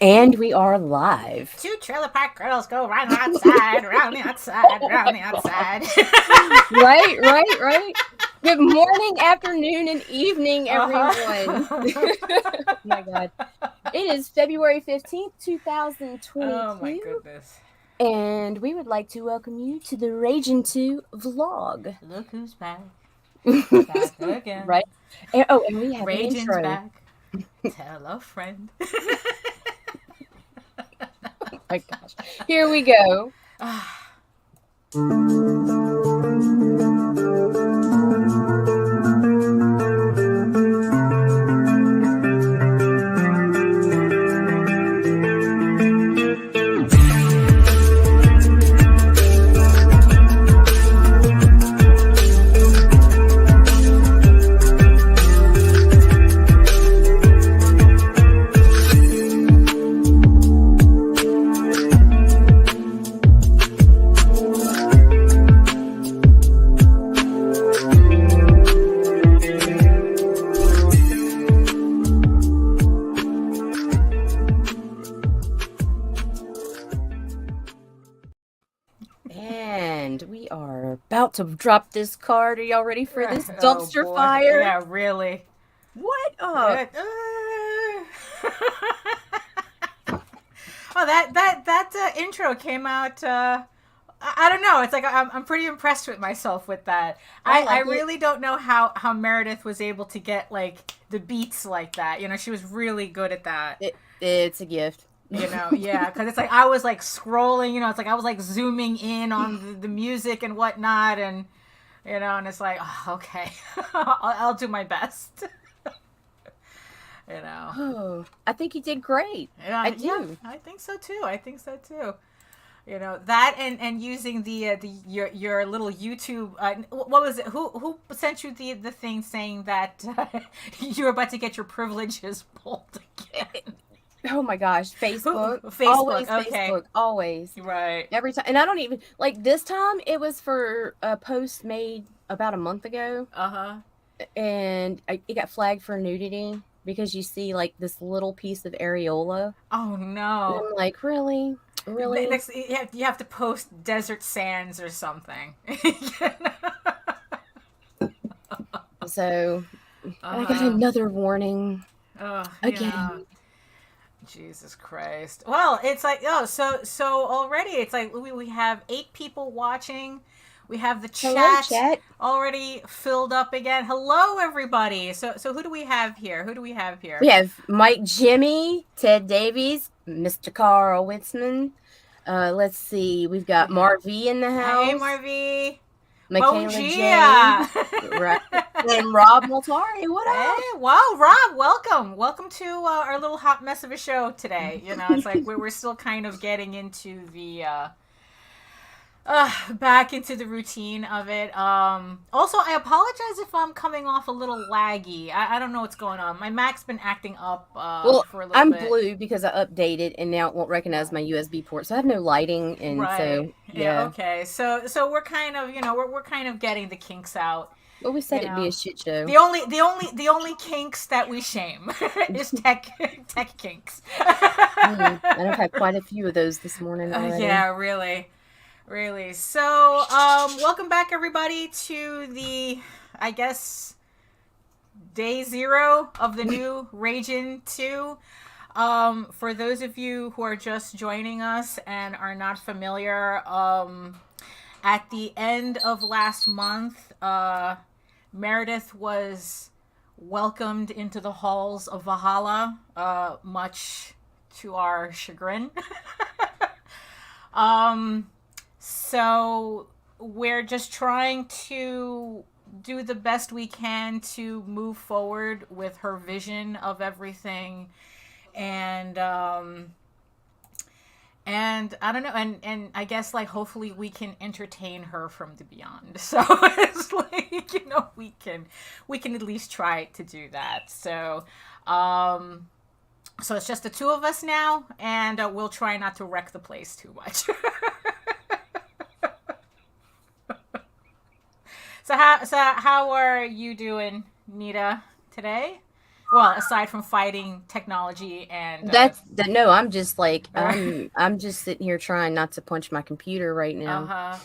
And we are live. Two trailer park girls go round the outside, round the outside, round the outside. Right. Good morning, afternoon, and evening, everyone. Uh-huh. Oh my God. It is February 15th, 2022. Oh my goodness. And we would like to welcome you to the Ragin 2 vlog. Look who's back. Back again. Right? And we have Ragin's an intro. back. Tell a friend. Oh my gosh. Here we go. And we are about to drop this card. Are y'all ready for this dumpster fire? Yeah, really. What? Oh, that intro came out. I don't know. It's like I'm pretty impressed with myself with that. I really don't know how Meredith was able to get like the beats like that. You know, she was really good at that. It's a gift. You know, yeah, because it's like I was like scrolling. You know, it's like I was like zooming in on the music and whatnot, and you know, and it's like, oh, okay, I'll do my best. You know. Oh, I think you did great. Yeah, I do. Yeah, I think so too. You know that, and using the your little YouTube. What was it? Who sent you the thing saying that you were about to get your privileges pulled again? Oh my gosh, Facebook. Facebook. Always Okay. Facebook. Always. Right. Every time. And I don't even like this time. It was for a post made about a month ago, and it got flagged for nudity because you see like this little piece of areola. Oh no! And I'm like, really? Next, you have to post desert sands or something. So I got another warning again. Yeah. Jesus Christ. Well, it's like so already it's like we have 8 people watching. We have the chat already filled up again. Hello everybody. So who do we have here? We have Mike Jimmy, Ted Davies, Mr. Carl Witzman. Let's see. We've got Marvy in the house. Hey Marvy. Michaela James, right, and Rob Multari. What up? Hey, wow, Rob, welcome to our little hot mess of a show today. You know, it's like we're still kind of getting into the back into the routine of it. Also, I apologize if I'm coming off a little laggy. I don't know what's going on. My Mac's been acting up for a little bit. I'm blue because I updated and now it won't recognize my USB port, so I have no lighting, and so yeah. Okay, so we're kind of we're kind of getting the kinks out. Well, we said it'd be a shit show. The only kinks that we shame is tech kinks. I have had quite a few of those this morning already. Yeah, really. So, welcome back everybody to the, I guess, day 0 of the new Ragin 2. For those of you who are just joining us and are not familiar, at the end of last month, Meredith was welcomed into the halls of Valhalla, much to our chagrin. So we're just trying to do the best we can to move forward with her vision of everything, and I don't know, and I guess like hopefully we can entertain her from the beyond. So it's like we can at least try to do that. So so it's just the 2 of us now, and we'll try not to wreck the place too much. So how are you doing, Nita, today? Well, aside from fighting technology and no, I'm just like I'm just sitting here trying not to punch my computer right now.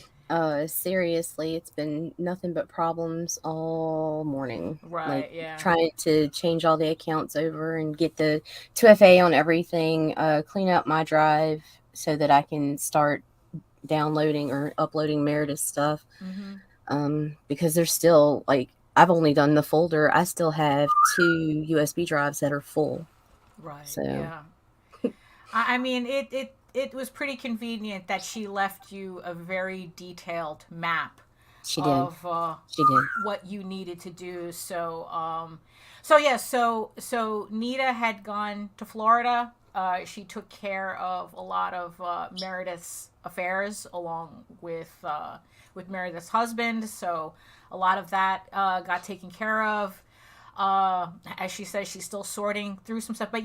Seriously, it's been nothing but problems all morning. Right, like yeah. Trying to change all the accounts over and get the 2FA on everything, clean up my drive so that I can start downloading or uploading Meredith stuff. Because there's still, like, I've only done the folder. I still have 2 USB drives that are full. Right. So yeah. I mean, it was pretty convenient that she left you a very detailed map. She did. She did what you needed to do. So so Nita had gone to Florida. She took care of a lot of Meredith's affairs along with Meredith's husband. So a lot of that got taken care of. As she says, she's still sorting through some stuff. But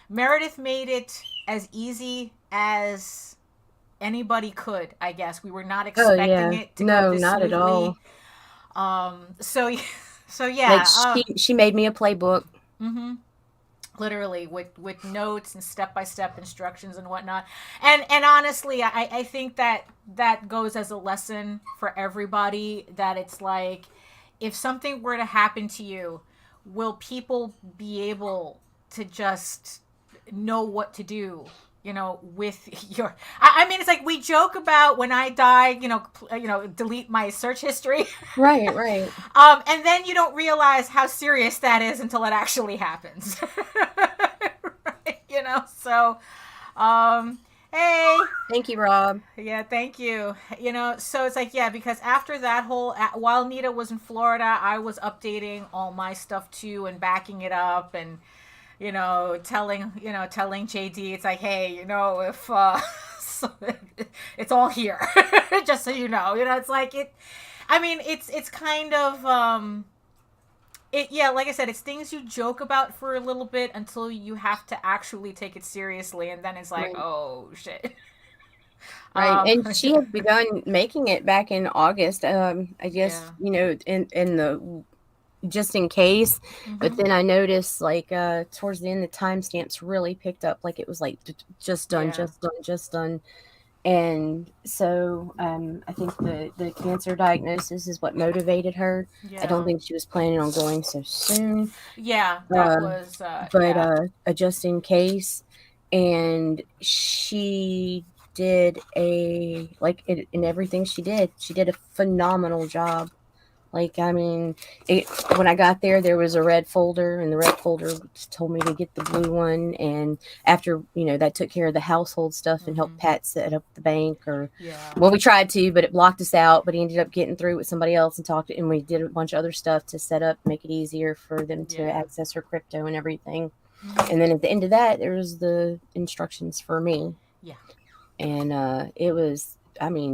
Meredith made it as easy as anybody could, I guess. We were not expecting it to go this not smoothly. At all. So yeah. Like she made me a playbook. Literally with notes and step-by-step instructions and whatnot. And honestly, I think that goes as a lesson for everybody, that it's like, if something were to happen to you, will people be able to just know what to do, with your... I mean, it's like we joke about when I die, delete my search history. Right. And then you don't realize how serious that is until it actually happens. Right, so... Hey. Thank you, Rob. Yeah, thank you. So it's like, yeah, because after that while Nita was in Florida, I was updating all my stuff too and backing it up and, telling JD, it's like, hey, if, it's all here, just so you know, it's like it's kind of, like I said, it's things you joke about for a little bit until you have to actually take it seriously, and then it's like, right. Oh shit. Right, and she had begun making it back in August. I guess in the just in case, but then I noticed like towards the end the timestamps really picked up, like it was like just done, just done. And so I think the cancer diagnosis is what motivated her. I don't think she was planning on going so soon. Yeah, that was... But just in case. And she did in everything she did a phenomenal job. Like, I mean, when I got there was a red folder, and the red folder told me to get the blue one. And after, that took care of the household stuff and helped Pat set up the bank. Well, we tried to, but it blocked us out. But he ended up getting through with somebody else and we did a bunch of other stuff to set up, make it easier for them to access her crypto and everything. And then at the end of that, there was the instructions for me. Yeah. And it was,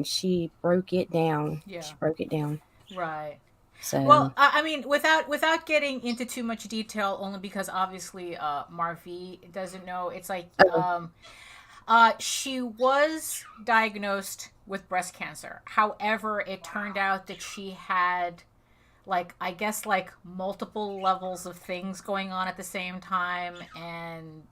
she broke it down. Yeah. She broke it down. Right. So. Well, I mean, without getting into too much detail, only because obviously Marvi doesn't know. It's like she was diagnosed with breast cancer. However, it turned out that she had, I guess multiple levels of things going on at the same time, and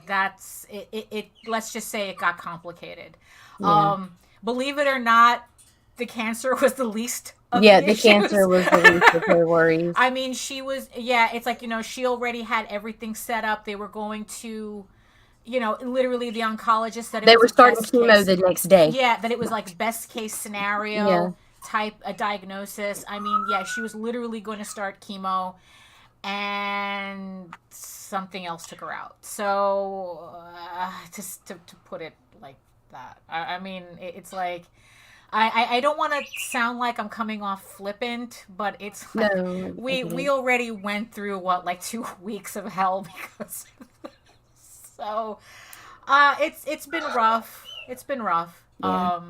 that's it. Let's just say it got complicated. Yeah. Believe it or not, the cancer was the least. The cancer was the least of her worries. I mean, she was, it's like, she already had everything set up. They were going to, literally the oncologist said they were starting chemo the next day. Yeah, that it was like best case scenario type a diagnosis. I mean, she was literally going to start chemo, and something else took her out. So, just to put it like that, I mean, it's like, I don't want to sound like I'm coming off flippant, but it's like we already went through 2 weeks of hell because so it's been rough. It's been rough. Yeah.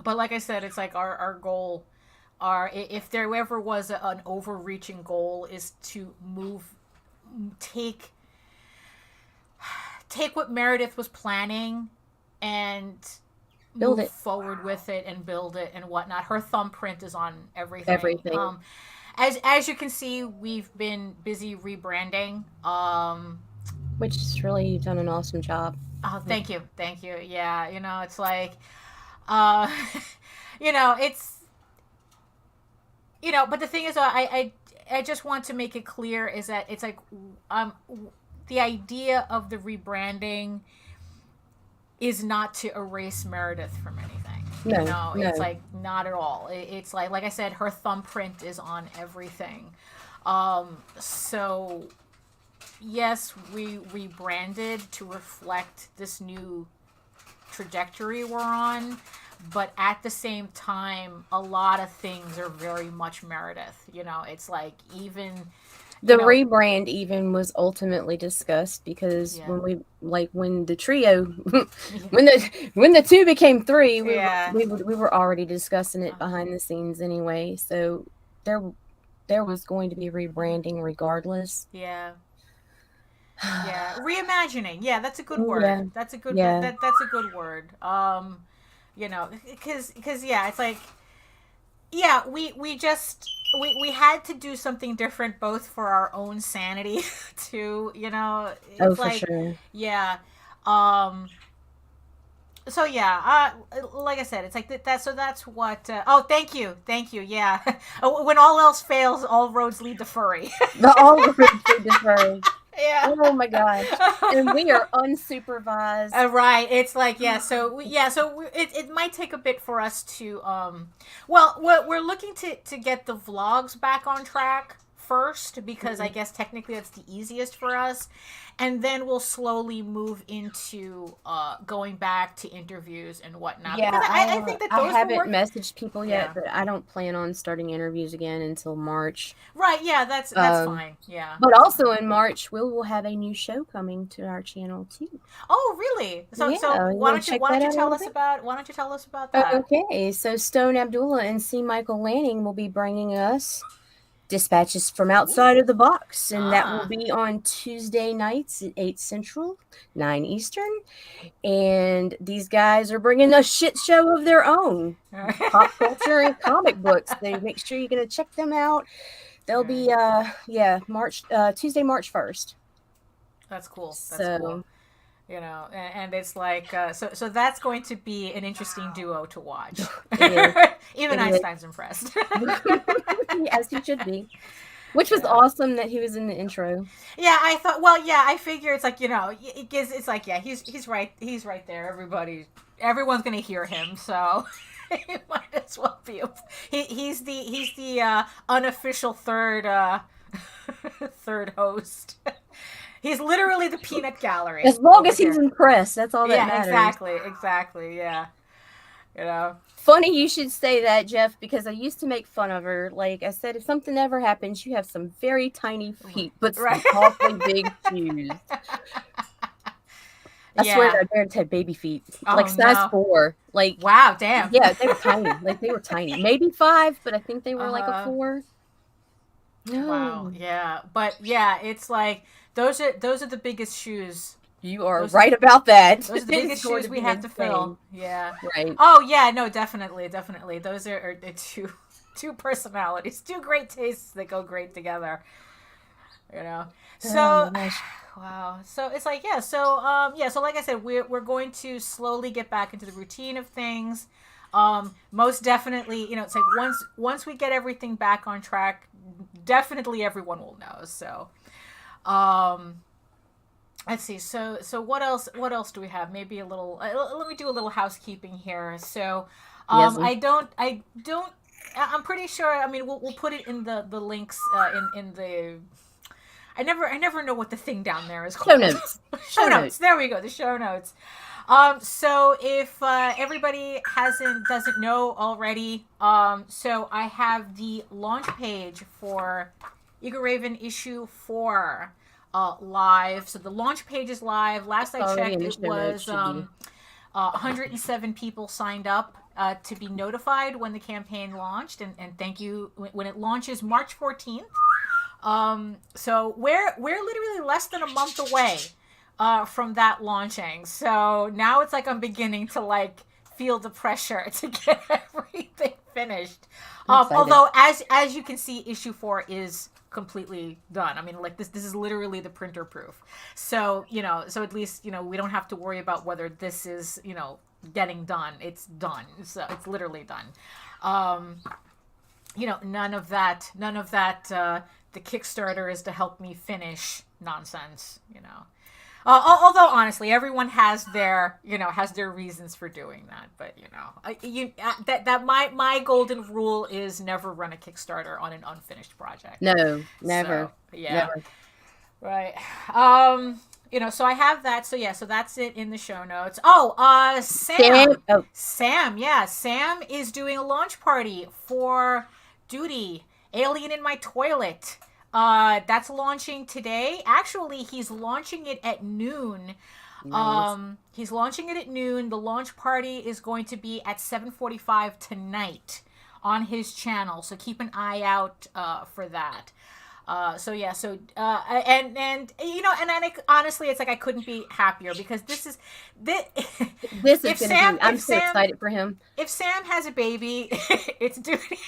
But like I said, it's like our goal, if there ever was an overreaching goal, is to take what Meredith was planning and move forward with it and build it and whatnot. Her thumbprint is on everything. as you can see, we've been busy rebranding. Which is really done an awesome job. Oh, thank you. Yeah, it's like, uh, it's, but the thing is, I just want to make it clear is that it's like, the idea of the rebranding is not to erase Meredith from anything. No. It's like not at all. It's like I said, her thumbprint is on everything. So yes, we rebranded to reflect this new trajectory we're on, but at the same time, a lot of things are very much Meredith. It's like even the rebrand even was ultimately discussed because when the trio when the two became three, we were already discussing it behind the scenes anyway. So there was going to be rebranding regardless. Yeah. Reimagining. Yeah, that's a good word. That's a good that's a good word. Because it's like, we had to do something different both for our own sanity too, it's for sure. So like I said, it's like that. So that's what. Thank you. Yeah, when all else fails, all roads lead to furry. All roads lead to furry. Yeah. Oh my god. And we are unsupervised. Right. It's like So it might take a bit for us to we're looking to get the vlogs back on track first because I guess technically that's the easiest for us, and then we'll slowly move into going back to interviews and whatnot. Yeah, because I think that those I haven't messaged people yet, but I don't plan on starting interviews again until March. Right, yeah, that's fine. Yeah. But also in March we will have a new show coming to our channel too. Oh, really? So why don't you tell us about that? Okay, so Stone Abdullah and C. Michael Lanning will be bringing us Dispatches from Outside of the Box, and that will be on Tuesday nights at 8 Central, 9 Eastern. And these guys are bringing a shit show of their own, pop culture and comic books. So make sure you're gonna check them out. They'll be Tuesday, March 1st. That's cool. Cool. And it's like so that's going to be an interesting duo to watch. Even Einstein's impressed. As he should be. Which was awesome that he was in the intro. Yeah, I thought. Well, yeah, I figure it's like it's like he's right there. Everyone's gonna hear him, so he might as well be. He's the unofficial third host. He's literally the peanut gallery. As long as he's impressed, that's all that matters. Exactly. Yeah. Funny you should say that, Jeff, because I used to make fun of her. Like I said, if something ever happens, you have some very tiny feet, but some awfully big shoes. I swear their parents had baby feet, like size 4. Like wow, damn. Yeah, they were tiny. Like they were tiny. Maybe 5, but I think they were like a 4. No. Wow. Yeah, but it's like those are the biggest shoes. You are right about that. Those are the biggest shoes we have to fill. Yeah. Right. Oh yeah, no, definitely. Those are two personalities, two great tastes that go great together. So wow. So it's like so like I said, we're going to slowly get back into the routine of things. Most definitely, it's like once we get everything back on track, definitely everyone will know. So let's see. So what else do we have? Maybe a little let me do a little housekeeping here. So I'm pretty sure, I mean we'll put it in the links in the I never know what the thing down there is called. Show notes. Show notes. There we go. The show notes. So if everybody doesn't know already, so I have the launch page for Eagle Raven issue 4 live. So the launch page is live. Last I checked, it was 107 people signed up to be notified when the campaign launched, and thank you. When it launches March 14th. So we're literally less than a month away from that launching. So now it's like I'm beginning to like feel the pressure to get everything finished. Although, as you can see, issue 4 is completely done. I mean, like this is literally the printer proof. So, so at least, we don't have to worry about whether this is, getting done. It's done. So it's literally done. None of that, the Kickstarter is to help me finish nonsense, although honestly, everyone has their reasons for doing that. But that my golden rule is never run a Kickstarter on an unfinished project. No, never. So, yeah, never. Right. So I have that. So yeah, so that's it in the show notes. Sam. Sam is doing a launch party for Duty, Alien in My Toilet. That's launching today. Actually, he's launching it at noon. Nice. He's launching it at noon. The launch party is going to be at 7:45 tonight on his channel. So keep an eye out for that. Honestly, it's like I couldn't be happier because this is I'm so excited for him. If Sam has a baby, it's Duty.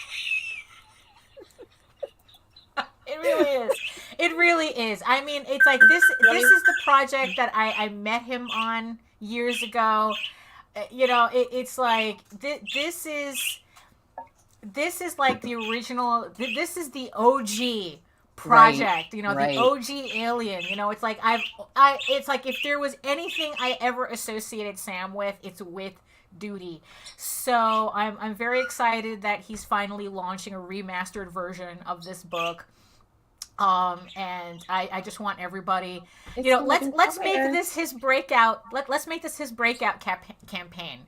It really is. I mean, it's like this is the project that I met him on years ago. It's like this is like the original. This is the OG project, right. The OG Alien. It's like it's like if there was anything I ever associated Sam with, it's with Duty. So I'm very excited that he's finally launching a remastered version of this book. And I just want everybody, let's make this his breakout. Let's make this his breakout campaign.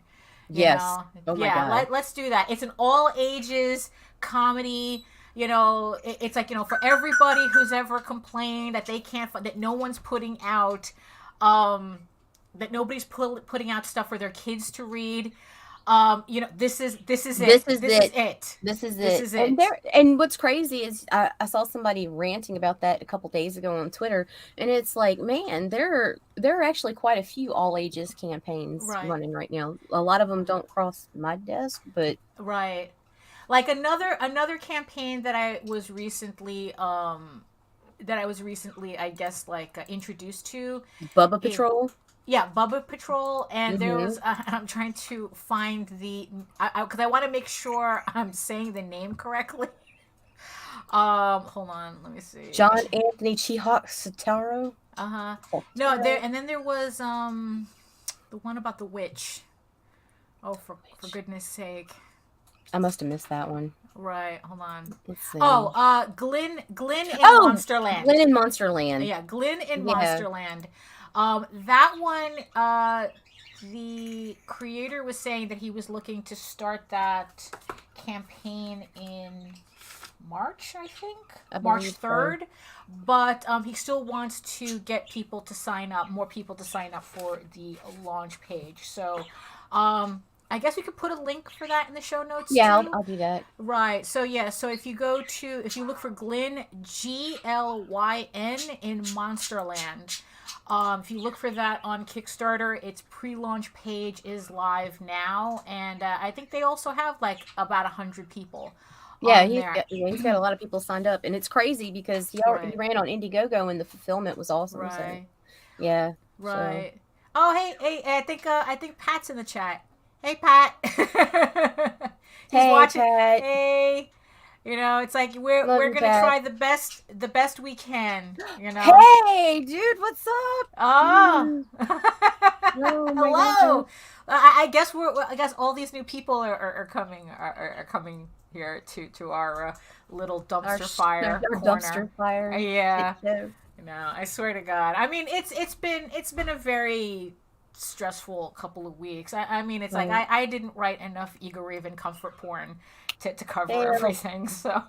Yes. Oh my God. Let's do that. It's an all ages comedy. It's like, for everybody who's ever complained that they can't, that no one's putting out, that nobody's putting out stuff for their kids to read. This is it. And what's crazy is I saw somebody ranting about that a couple days ago on Twitter, and it's like, man, there are actually quite a few all ages campaigns running right now. A lot of them don't cross my desk, but right. Like another campaign that I was recently, I guess, introduced to. Bubba Patrol. Yeah, Bubba Patrol, and there was. I'm trying to find because I want to make sure I'm saying the name correctly. Hold on, let me see. John Anthony Chihawk Sotaro. No, there was the one about the witch. Oh, for goodness sake. I must have missed that one. Right, hold on. Let's see. Glenn in Monsterland. Glenn in Monsterland. Yeah, Glenn in Monsterland. That one, the creator was saying that he was looking to start that campaign in March, I think. March 3rd. So. But he still wants to get people to sign up, more people to sign up for the launch page. So, I guess we could put a link for that in the show notes. Yeah, too. I'll do that. Right. So so if you look for Glenn, GLYN in Monsterland, if you look for that on Kickstarter, its pre-launch page is live now, and I think they also have about 100 people. Yeah, he's got a lot of people signed up, and it's crazy because he ran on Indiegogo, and the fulfillment was awesome. Right. So, yeah. Right. So. Oh, hey, I think Pat's in the chat. Hey, Pat. He's watching. Pat. Hey. It's like we're gonna try the best we can. Hey, dude, what's up? Oh, oh hello. I guess all these new people are coming here to our little dumpster fire corner. Dumpster fire. Yeah. I swear to God. I mean, it's been a very stressful couple of weeks. I mean, it's like I didn't write enough Ego Raven comfort porn to cover everything. So,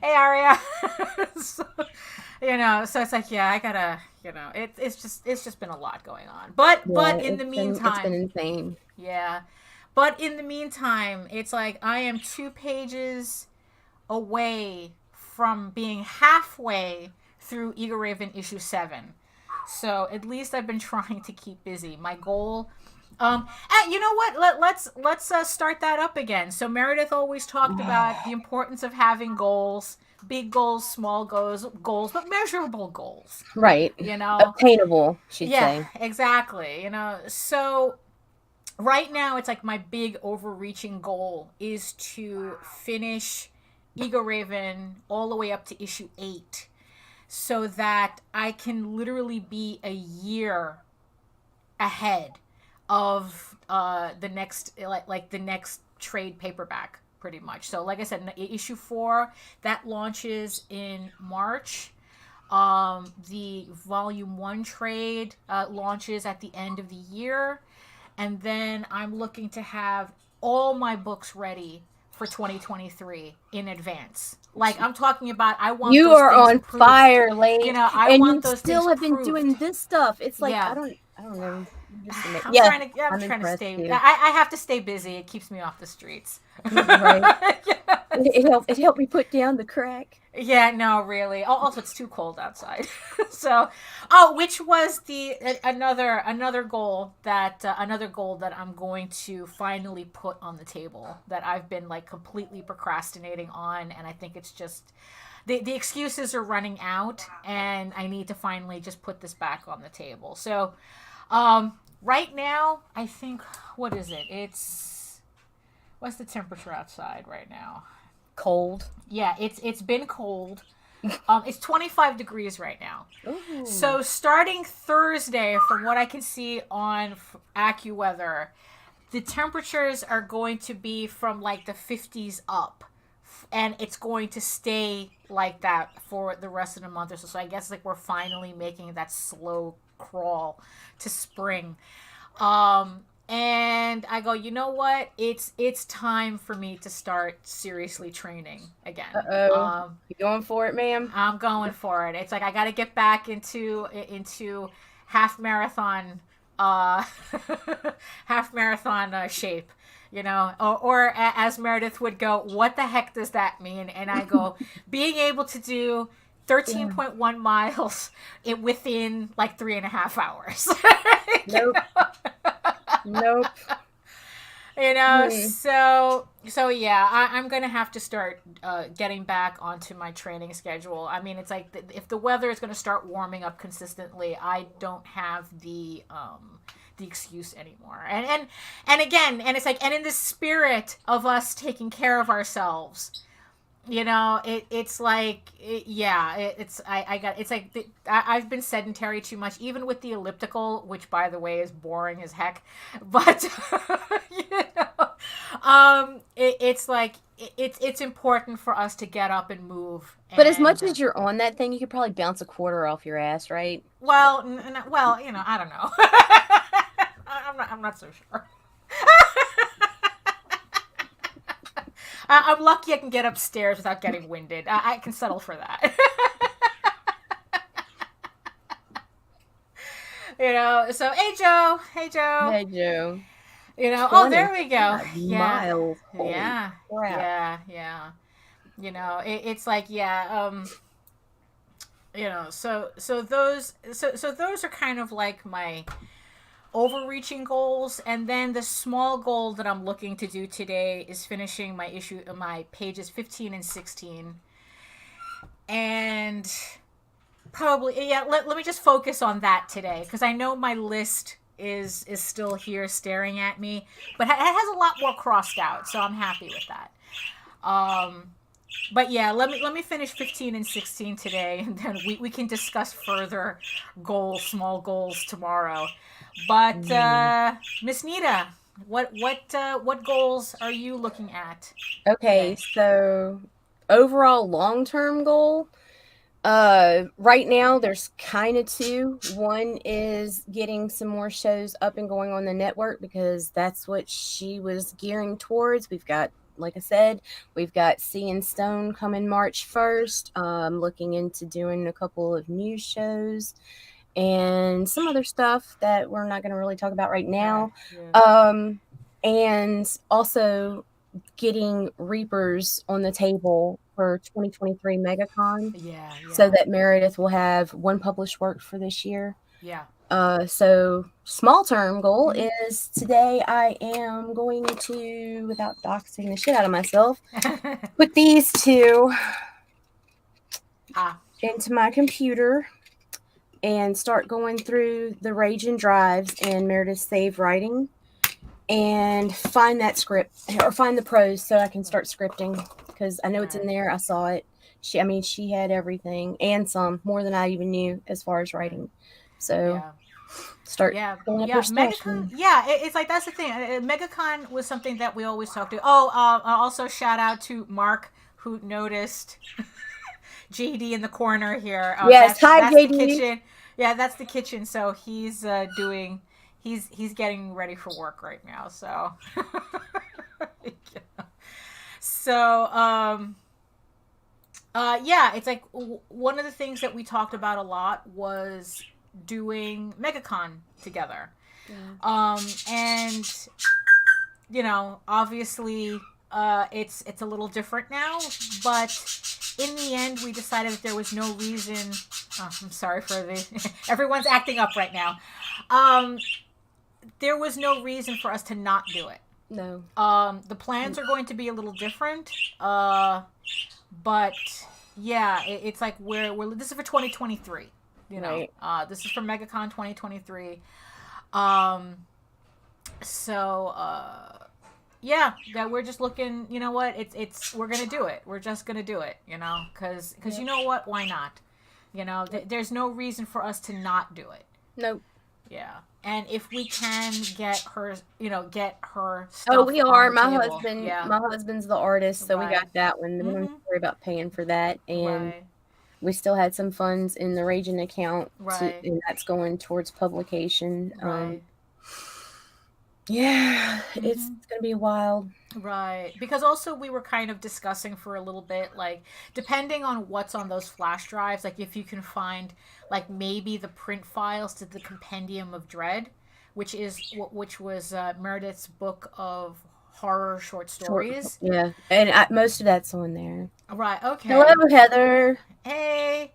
hey, Aria. So it's like, yeah, I gotta, it's just been a lot going on. But in the meantime, it's been insane. Yeah. But in the meantime, it's like I am 2 pages away from being halfway through Ego Raven issue 7. So at least I've been trying to keep busy. My goal You know what? Let's start that up again. So Meredith always talked about the importance of having goals, big goals, small goals, but measurable goals. Right. You know, Obtainable, she'd yeah, say. exactly. You know, so right now it's like my big overreaching goal is to finish Ego Raven all the way up to issue 8, so that I can literally be a year ahead of the next like the next trade paperback pretty much. So like I said, issue 4 that launches in March. The volume 1 trade launches at the end of the year, and then I'm looking to have all my books ready for 2023 in advance. Like I'm talking about, I want You those are things on proofed. fire, Lage, You know, I and want you those things still have been proofed. doing this stuff. It's like Yeah. I don't know. Just I'm yeah, trying to. I'm trying to stay. too. I have to stay busy. It keeps me off the streets. Right. Yeah. It helped me put down the crack. Yeah, no, really. Also, it's too cold outside. So, which was the another goal that I'm going to finally put on the table that I've been like completely procrastinating on, and I think it's just the excuses are running out, and I need to finally just put this back on the table. So, right now, I think, what is it? What's the temperature outside right now? Cold. Yeah, it's been cold. It's 25 degrees right now. Ooh. So starting Thursday, from what I can see on AccuWeather, the temperatures are going to be from like the 50s up, and it's going to stay like that for the rest of the month or so. So I guess like we're finally making that slow crawl to spring. And I go, you know what? It's time for me to start seriously training again. You going for it, ma'am? I'm going for it. It's like I got to get back into half marathon half marathon shape, you know, or as Meredith would go, what the heck does that mean? And I go, being able to do 13.1 miles within like 3.5 hours. Nope. Nope. You know, so yeah, I'm gonna have to start getting back onto my training schedule. I mean, it's like if the weather is gonna start warming up consistently, I don't have the excuse anymore. And again, and it's like, and in the spirit of us taking care of ourselves, you know, it's like I've been sedentary too much, even with the elliptical, which by the way is boring as heck, but you know, it's like it's important for us to get up and move. But as much as you're on that thing, you could probably bounce a quarter off your ass, right? Well, well, you know, I don't know. I'm not so sure. I'm lucky I can get upstairs without getting winded. I can settle for that. You know, so hey Joe. Hey Joe. You know, there we go. Miles. Yeah. Crap. Yeah. You know, it's like, yeah, you know, so those are kind of like my overreaching goals. And then the small goal that I'm looking to do today is finishing my pages 15 and 16. And probably, yeah, let me just focus on that today, because I know my list is still here staring at me, but it has a lot more crossed out, so I'm happy with that. But yeah, let me finish 15 and 16 today, and then we can discuss further small goals tomorrow. But Miss Nita, what goals are you looking at? Okay, so overall long-term goal, right now there's kind of two. One is getting some more shows up and going on the network, because that's what she was gearing towards. We've got, like I said, we've got Sea and Stone coming March 1st. Looking into doing a couple of Muse shows and some other stuff that we're not going to really talk about right now. Yeah. And also getting Reapers on the table for 2023 MegaCon. Yeah. So that Meredith will have one published work for this year. Yeah. So small term goal is today I am going to, without doxing the shit out of myself, put these two into my computer and start going through the Ragin drives and Meredith's save writing and find that script or find the prose so I can start scripting, because I know it's in there. I saw it. She had everything and some more than I even knew as far as writing. So start pulling up her stuff. MegaCon. Yeah, it's like that's the thing. MegaCon was something that we always talked to. Also shout out to Mark who noticed JD in the corner here. Yes, hi JD. The kitchen. Yeah, that's the kitchen. So he's doing. He's getting ready for work right now. So. So yeah, it's like one of the things that we talked about a lot was doing MegaCon together. And you know, obviously it's a little different now, but in the end we decided that there was no reason. I'm sorry for the everyone's acting up right now. There was no reason for us to not do it. No. The plans are going to be a little different, but yeah, it's like we're this is for 2023. You know, right. This is for MegaCon 2023. Yeah, that we're just looking. You know what? We're gonna do it. We're just gonna do it. You know, because you know what? Why not? You know, there's no reason for us to not do it. Nope. Yeah. And if we can get her stuff. Oh, we are. My husband's the artist, so we got that one. We don't have to worry about paying for that. And we still had some funds in the Ragin account, and that's going towards publication. Yeah, it's gonna be wild. Right. Because also we were kind of discussing for a little bit, like, depending on what's on those flash drives, like if you can find like maybe the print files to the Compendium of Dread, which was Meredith's book of horror short stories. Yeah. And most of that's on there. Right. Okay. Hello, Heather. Hey.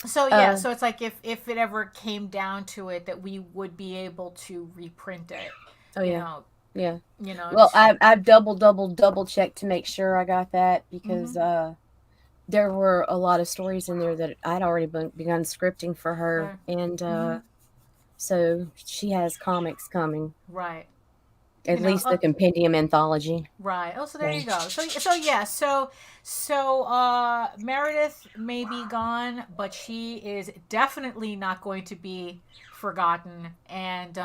So yeah, so it's like if it ever came down to it, that we would be able to reprint it. Oh yeah. You know, yeah. You know. Well, I've double checked to make sure I got that, because there were a lot of stories in there that I'd already begun scripting for her, and so she has comics coming. Right. At least the Compendium anthology. Right. Oh, so there you go. So Meredith may be gone, but she is definitely not going to be forgotten, and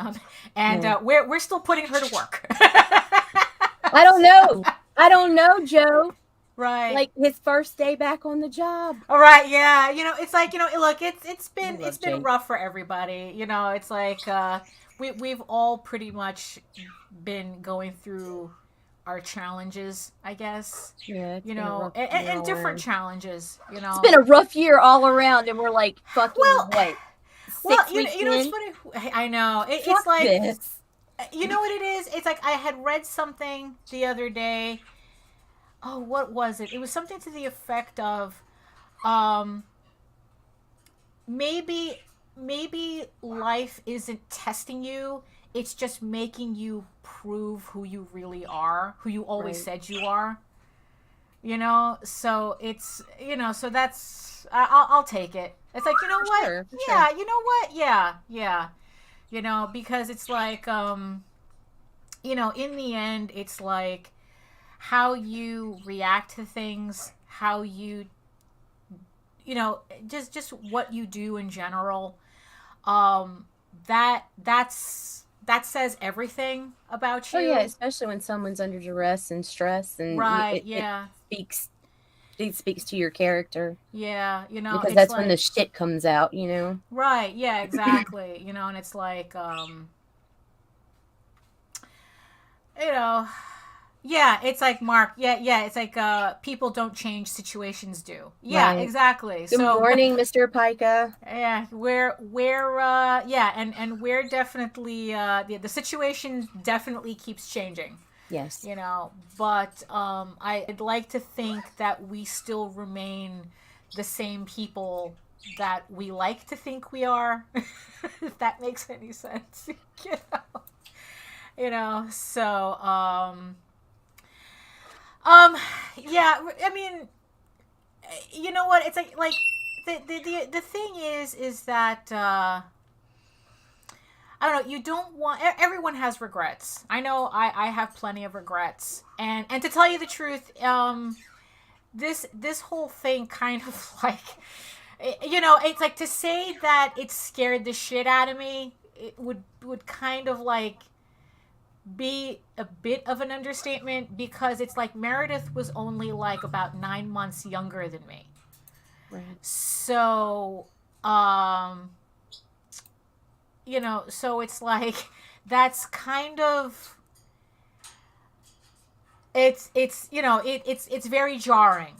we're still putting her to work. I don't know, Joe. Right. Like his first day back on the job. All right. Yeah. You know, it's like, you know, look, it's been rough for everybody. You know, it's like we've all pretty much been going through our challenges, I guess. Yeah. You know, and different challenges. You know, it's been a rough year all around, and we're like, fucking wait. Well, you know, it's funny. I know. It's like this. You know what it is? It's like I had read something the other day. Oh, what was it? It was something to the effect of, maybe life isn't testing you. It's just making you prove who you really are, who you always said you are. You know, so it's, you know, so that's, I'll take it. It's like, you know what? Sure, yeah, you know what? Yeah. You know, because it's like, you know, in the end, it's like how you react to things, how you know, just what you do in general. That says everything about you. Oh yeah, especially when someone's under duress and stress, and it speaks to your character. Yeah, you know, because that's like, when the shit comes out, you know. Right. Yeah. Exactly. You know, and it's like, you know, yeah, it's like Mark. Yeah, it's like people don't change, situations do. Yeah, exactly. Good morning, Mr. Pica. Yeah, we're and we're definitely the situation definitely keeps changing. Yes. You know, but I'd like to think that we still remain the same people that we like to think we are, if that makes any sense. So yeah, I mean, you know what, it's like the thing is that I don't know, you don't want, everyone has regrets. I know I have plenty of regrets, and to tell you the truth, this whole thing kind of like, it's like, to say that it scared the shit out of me, it would kind of like be a bit of an understatement, because it's like Meredith was only like about 9 months younger than me. Right. So, so it's like, that's kind of, it's very jarring,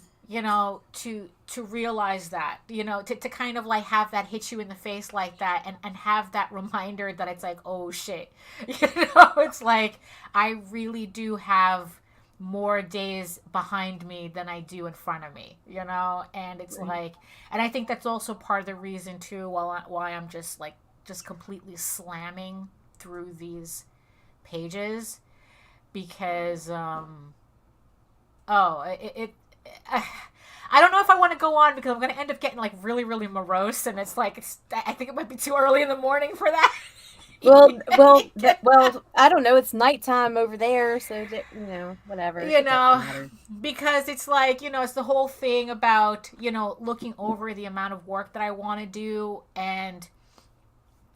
to realize that, to kind of like have that hit you in the face like that, and have that reminder that it's like, oh shit, it's like, I really do have more days behind me than I do in front of me, and it's like, and I think that's also part of the reason too why I'm just completely slamming through these pages, because I don't know if I want to go on, because I'm going to end up getting like really, really morose, and it's like, I think it might be too early in the morning for that. Well, I don't know. It's nighttime over there, so that, whatever. Because it's like, it's the whole thing about, looking over the amount of work that I want to do. And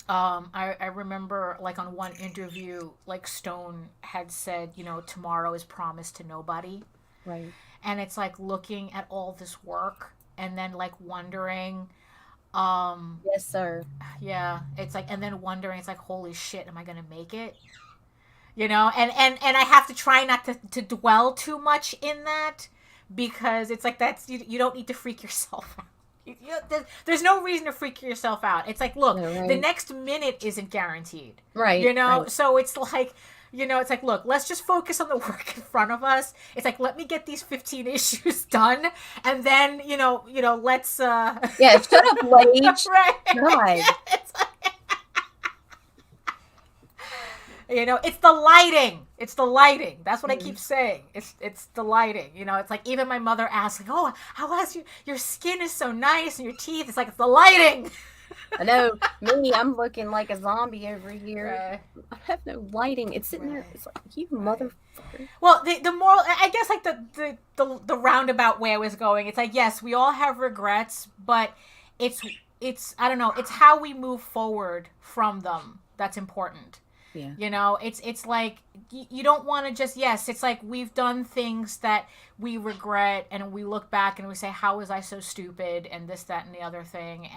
I remember, like, on one interview, like, Stone had said, tomorrow is promised to nobody. Right. And it's like looking at all this work, and then like wondering, yes, sir. Yeah, it's like, and then wondering, it's like, holy shit, am I gonna make it? And I have to try not to dwell too much in that, because it's like, that's, you don't need to freak yourself out. There's no reason to freak yourself out. It's like, look, the next minute isn't guaranteed. Right. Right. So it's like, it's like, look, let's just focus on the work in front of us. It's like, let me get these 15 issues done, and then, let's yeah, shut up, Lage. Right. God. It's like, it's the lighting. It's the lighting. That's what I keep saying. It's the lighting. It's like, even my mother asks, like, oh, how has your skin is so nice, and your teeth. It's like, it's the lighting. I know. Me, I'm looking like a zombie over here. Right. I have no lighting. It's sitting there. It's like, you motherfucker. Well, the moral, I guess, like the roundabout way I was going. It's like, yes, we all have regrets, but it's I don't know. It's how we move forward from them that's important. Yeah. It's like, you don't want to just, yes, it's like, we've done things that we regret, and we look back and we say, how was I so stupid, and this, that, and the other thing,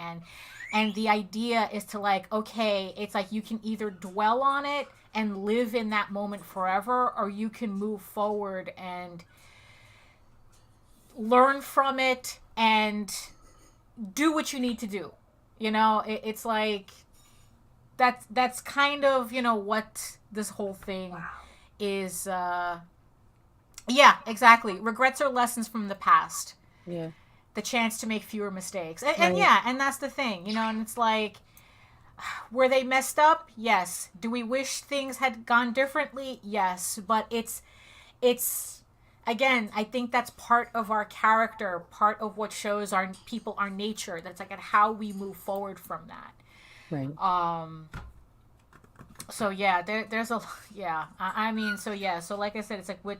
and the idea is to, like, okay, it's like, you can either dwell on it and live in that moment forever, or you can move forward and learn from it and do what you need to do. It's like, that's kind of, what this whole thing is. Yeah, exactly. Regrets are lessons from the past. Yeah. The chance to make fewer mistakes. And yeah, and that's the thing, and it's like, were they messed up? Yes. Do we wish things had gone differently? Yes. But it's again, I think that's part of our character, part of what shows our people, our nature. That's like how we move forward from that. Right. So yeah, there's a, yeah, I mean, so yeah, so like I said, it's like with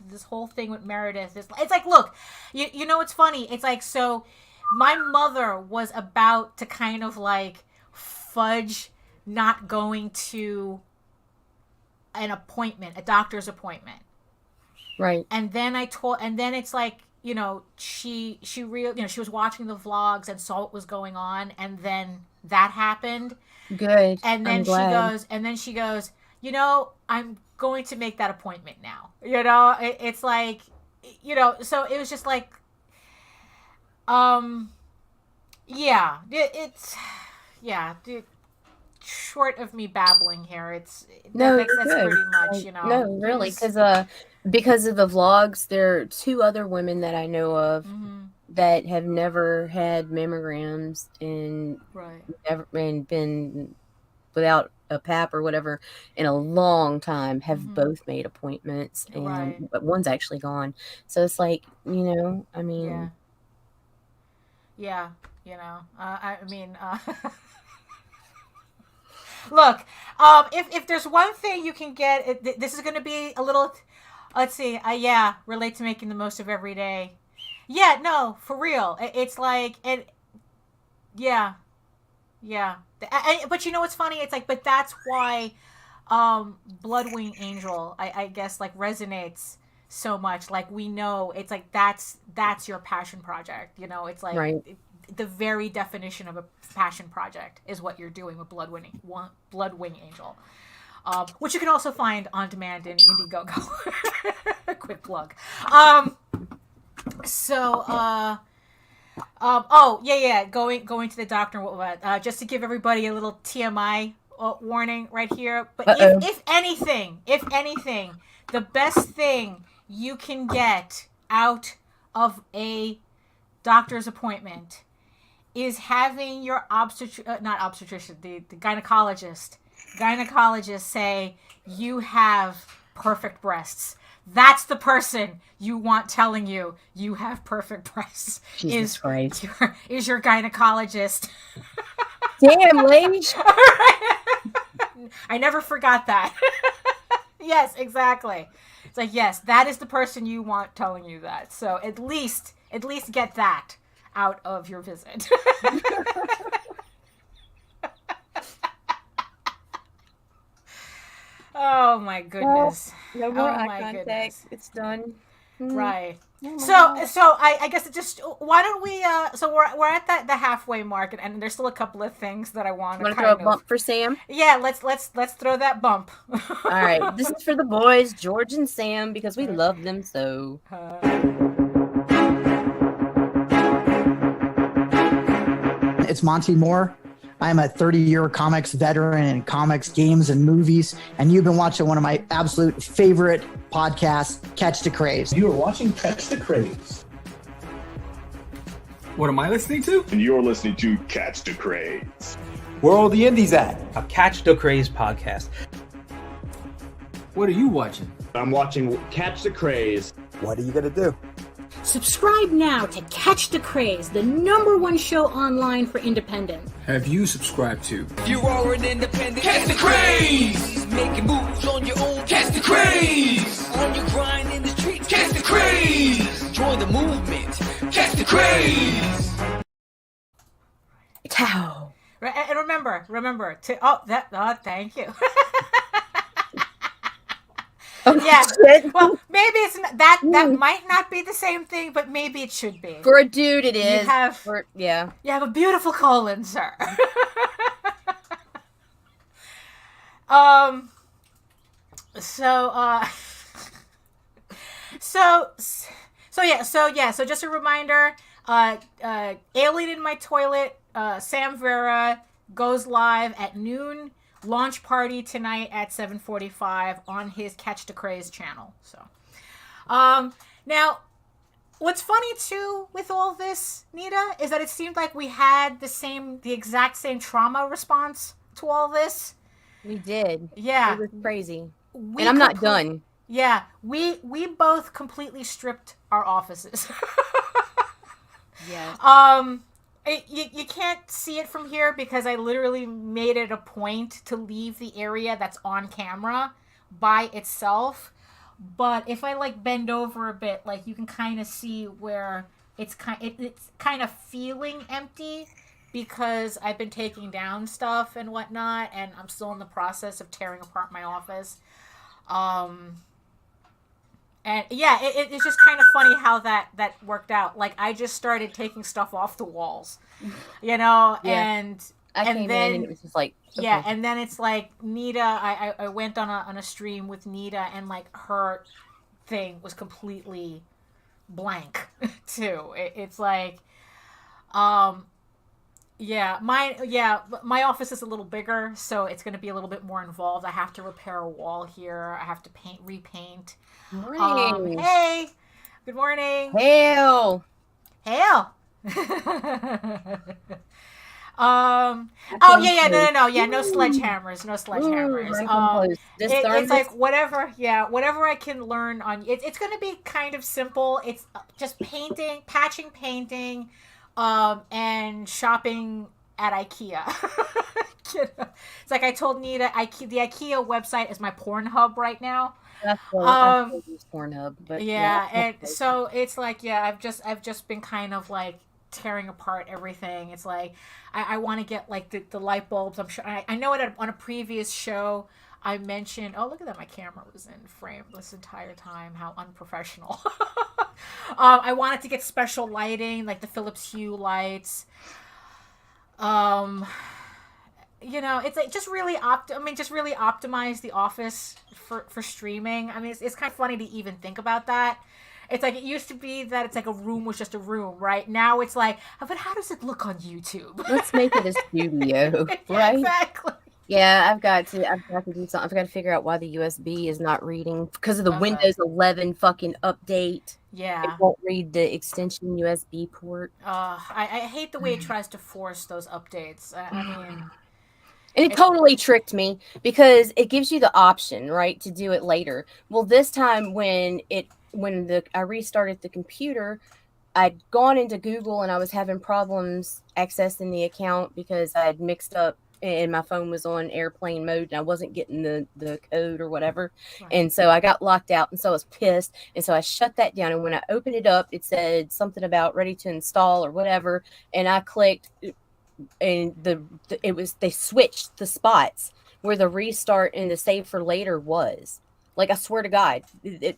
this whole thing with Meredith, it's like, look, you know what's funny? It's like, so my mother was about to kind of like fudge not going to an appointment, a doctor's appointment. Right. And then it's like, she was watching the vlogs and saw what was going on, and then that happened. Good. And then she goes, I'm going to make that appointment now. It's like, so it was just like, yeah, it's, yeah, short of me babbling here, that's pretty much, No, really, because of the vlogs, there are two other women that I know of that have never had mammograms and never and been without a pap or whatever in a long time have both made appointments, and but one's actually gone. So it's like, I mean, yeah, I mean, look, if there's one thing you can get, this is going to be a little, let's see, relate to making the most of every day. Yeah, no, for real. It's like, yeah. But you know what's funny? It's like, but that's why Bloodwing Angel, I guess, like, resonates so much. Like, we know, it's like, that's your passion project. It's like the very definition of a passion project is what you're doing with Bloodwing Angel. Which you can also find on demand in Indiegogo. Quick plug. Going to the doctor. Just to give everybody a little TMI warning right here. But if anything, the best thing you can get out of a doctor's appointment is having your the gynecologist say you have perfect breasts. That's the person you want telling you have perfect breasts. Jesus Christ. Is your gynecologist. Damn, Lage. I never forgot that. Yes, exactly. It's like, yes, that is the person you want telling you that. So at least get that out of your visit. Oh my goodness. Well, no more eye contact. Goodness. It's done. Right. So I guess it just, why don't we so we're at the halfway mark, and there's still a couple of things that I want to throw a bump for Sam? Yeah, let's throw that bump. All right. This is for the boys, George and Sam, because we love them so. It's Monty Moore. I'm a 30-year comics veteran in comics, games, and movies, and you've been watching one of my absolute favorite podcasts, Catch the Craze. You are watching Catch the Craze. What am I listening to? And you're listening to Catch the Craze. Where are all the indies at? A Catch the Craze podcast. What are you watching? I'm watching Catch the Craze. What are you going to do? Subscribe now to Catch the Craze, the #1 show online for independent. Have you subscribed to? If you are an independent, catch the craze. Making moves on your own, catch the craze. On your grind in the streets, catch the craze. Join the movement, catch the craze. Ciao. And remember thank you. Oh, yeah. shit. Well, maybe it's that might not be the same thing, but maybe it should be. For a dude, it is. You have a beautiful colon, sir. So just a reminder, Alien in My Toilet, Sam Vera goes live at noon. Launch party tonight at 7:45 on his Catch the Craze channel. So, now, what's funny too with all this, Nita, is that it seemed like we had the exact same trauma response to all this. We did. Yeah, it was crazy. And I'm not done. Yeah, we both completely stripped our offices. Yeah. You can't see it from here because I literally made it a point to leave the area that's on camera by itself. But if I like bend over a bit, like you can kind of see where it's kind of feeling empty because I've been taking down stuff and whatnot, and I'm still in the process of tearing apart my office. And yeah, it's just kind of funny how that worked out. Like I just started taking stuff off the walls, Yeah. and I came in and it was just like, okay. Yeah, and then it's like Nita. I went on a stream with Nita, and like her thing was completely blank too. It's like, my office is a little bigger, so it's going to be a little bit more involved. I have to repair a wall here. I have to repaint. Morning. Hey, good morning. Hail. Hell. No, sledgehammers. It's like whatever I can learn on. It's going to be kind of simple. It's just patching painting, and shopping at IKEA. It's like I told Nita, the IKEA website is my Pornhub right now. That's I use Pornhub, but and so it's like I've just been kind of like tearing apart everything. It's like I want to get like the light bulbs. I'm sure I know it on a previous show I mentioned. Oh, look at that! My camera was in frame this entire time. How unprofessional. I wanted to get special lighting, like the Philips Hue lights. It's like just really optimize the office for streaming. I mean, it's kind of funny to even think about that. It's like it used to be that it's like a room was just a room, right? Now it's like, but how does it look on YouTube? Let's make it a studio, right? Exactly. Yeah, I've got to do something. I've got to figure out why the USB is not reading because of the Windows 11 fucking update. Yeah, it won't read the extension USB port. I hate the way it tries to force those updates. I mean. And it totally tricked me because it gives you the option, right, to do it later. Well, this time when I restarted the computer, I'd gone into Google and I was having problems accessing the account because I had mixed up and my phone was on airplane mode and I wasn't getting the code or whatever. Right. And so I got locked out and so I was pissed. And so I shut that down. And when I opened it up, it said something about ready to install or whatever. And I clicked and they switched the spots where the restart and the save for later was. Like, I swear to God, they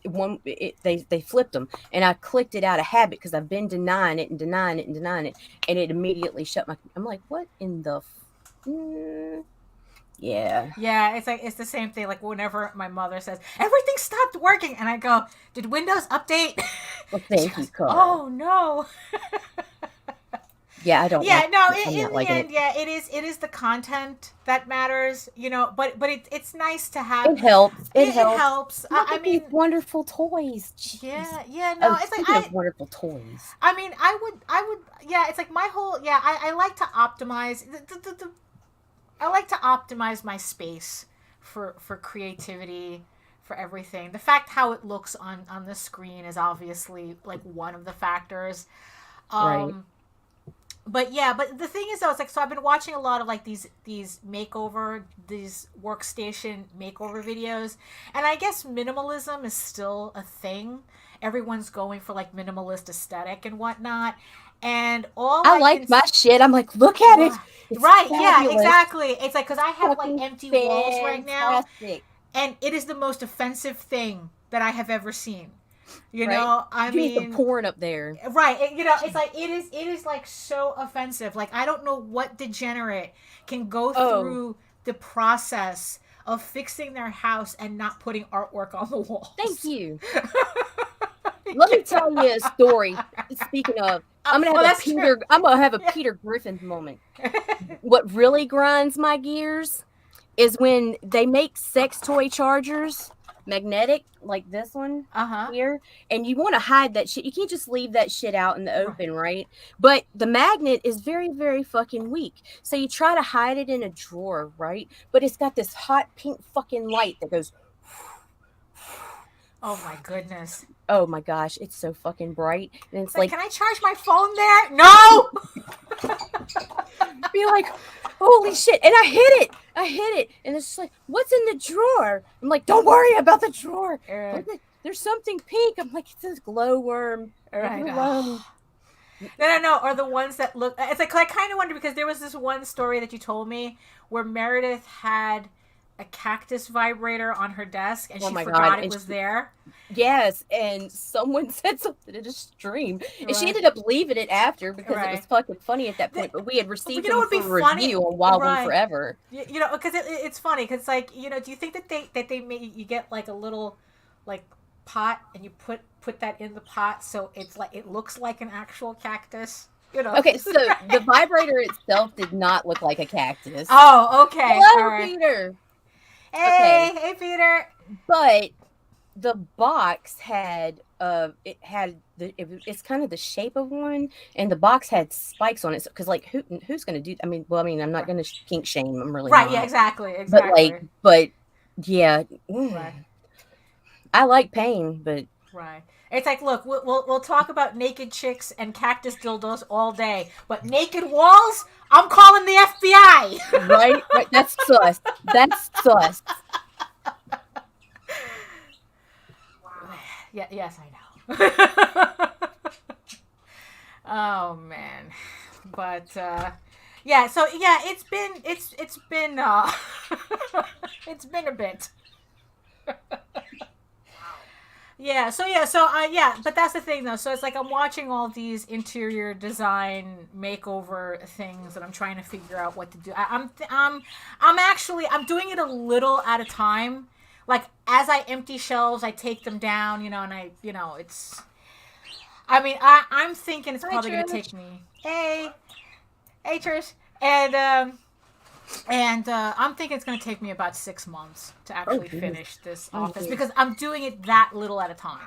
flipped them, and I clicked it out of habit because I've been denying it, and it immediately shut my. I'm like, what in the? Yeah. Yeah, it's like it's the same thing. Like whenever my mother says everything stopped working, and I go, "Did Windows update?" Well, thank you, Carl. Oh no. Yeah, I don't. Yeah, no. In the end, it is the content that matters, But it's nice to have. It helps. It helps. I mean, wonderful toys. Jeez. Yeah. No, it's like wonderful toys. I mean, I would. Yeah, it's like my whole. Yeah, I like to optimize I like to optimize my space for creativity, for everything. The fact how it looks on the screen is obviously like one of the factors. Right. But the thing is though, it's like, so I've been watching a lot of like these workstation makeover videos, and I guess minimalism is still a thing. Everyone's going for like minimalist aesthetic and whatnot, and I like my shit. I'm like, look at it. It's right? fabulous. Yeah, exactly. It's like because I have like empty walls right now, and it is the most offensive thing that I have ever seen. You know, I mean, the porn up there, right? It's like it is like so offensive. Like I don't know what degenerate can go through the process of fixing their house and not putting artwork on the walls. Thank you. Let me tell you a story. Speaking of, I'm gonna have a Peter Griffin moment. What really grinds my gears is when they make sex toy chargers. Magnetic, like this one here, and you want to hide that shit. You can't just leave that shit out in the open, right? But the magnet is very, very fucking weak, so you try to hide it in a drawer, right? But it's got this hot pink fucking light that goes. Oh my goodness! Oh my gosh, it's so fucking bright, and it's like, can I charge my phone there? No. Be like, holy shit! And I hit it, and it's just like, what's in the drawer? I'm like, don't worry about the drawer. There's something pink. I'm like, it's this glowworm. No. Or the ones that look. It's like I kind of wonder because there was this one story that you told me where Meredith had a cactus vibrator on her desk and she forgot it was there. Yes, and someone said something in a stream, and she ended up leaving it after because it was fucking funny at that point. But we had received it for review on Wild One Forever. Because it's funny because like do you think that they made you get like a little like pot and you put that in the pot so it's like it looks like an actual cactus? Okay, so the vibrator itself did not look like a cactus. Oh, okay. Hello, Peter. Hey, Peter. But the box had it had it's kind of the shape of one, and the box had spikes on it. Because like who's gonna do? I mean, I'm not gonna kink shame. I'm really right. not. Yeah, exactly. But yeah, right. I like pain, but right. It's like, look, we'll talk about naked chicks and cactus dildos all day, but naked walls, I'm calling the FBI. Right? That's sus. That's sus. Yeah. Yes, I know. Oh man, but yeah. So yeah, it's been it's been it's been a bit. Yeah, but that's the thing though. So it's like I'm watching all these interior design makeover things and I'm trying to figure out what to do. I'm doing it a little at a time. Like as I empty shelves, I take them down, and it's I'm thinking it's probably going to take me. Hey Trish. And I'm thinking it's going to take me about 6 months to actually finish this office because I'm doing it that little at a time.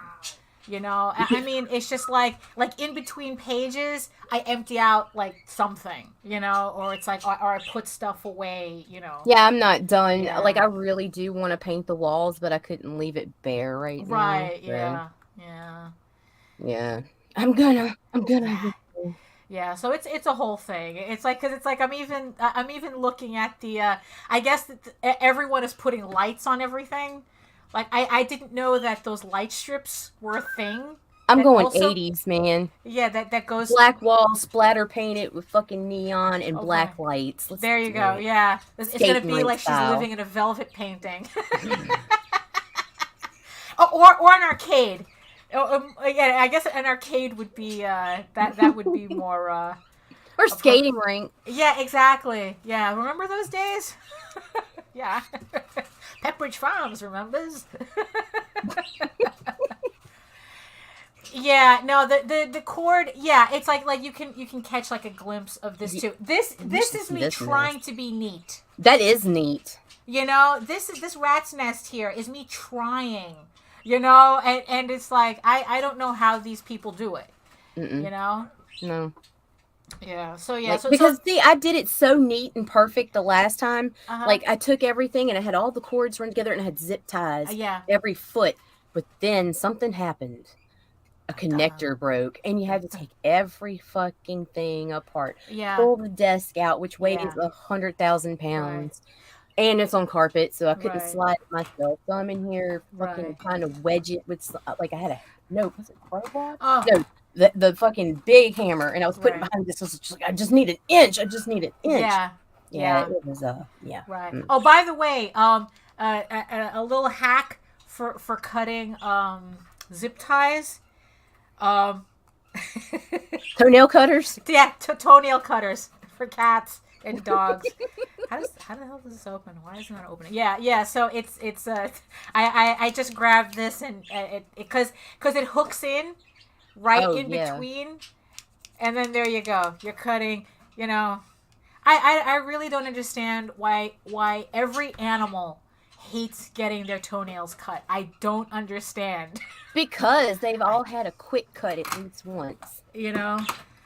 I mean, it's just like in between pages, I empty out like something, or it's like, or I put stuff away, Yeah, I'm not done. Yeah. Like, I really do want to paint the walls, but I couldn't leave it bare right now. Right, So, yeah. Yeah. I'm gonna. Yeah, so it's a whole thing. It's like, because it's like I'm even looking at the I guess that everyone is putting lights on everything. Like I didn't know that those light strips were a thing. I'm going also, 80s, man. Yeah, that goes black walls, splatter painted with fucking neon and black lights. There you go. Yeah, it's gonna be like style. She's living in a velvet painting, or an arcade. Yeah, I guess an arcade would be that would be more or skating rink. Yeah, exactly. Yeah, remember those days? Yeah, Pepperidge Farms remembers. Yeah, no, the cord. Yeah, it's like you can catch like a glimpse of this too. This is me trying to be neat. That is neat. This rat's nest here is me trying. And it's like I don't know how these people do it. No. Yeah. So yeah. See, I did it so neat and perfect the last time. Like I took everything and I had all the cords run together and I had zip ties. Every foot. But then something happened. A connector broke and you had to take every fucking thing apart. Yeah. Pull the desk out, which weighs 100,000 pounds. Right. And it's on carpet, so I couldn't slide it myself. So I'm in here fucking trying to wedge it with, like, I had was it crowbar? Oh. No, the fucking big hammer, and I was putting it behind this. I was just like, I just need an inch. Yeah. It was, Right. Oh, by the way, a little hack for cutting zip ties. Toenail cutters? Yeah, toenail cutters for cats and dogs. How the hell does this open? Why is it not opening? Yeah. So it's I just grabbed this and because it hooks in between, and then there you go. You're cutting. I really don't understand why every animal hates getting their toenails cut. I don't understand. Because they've all had a quick cut at least once.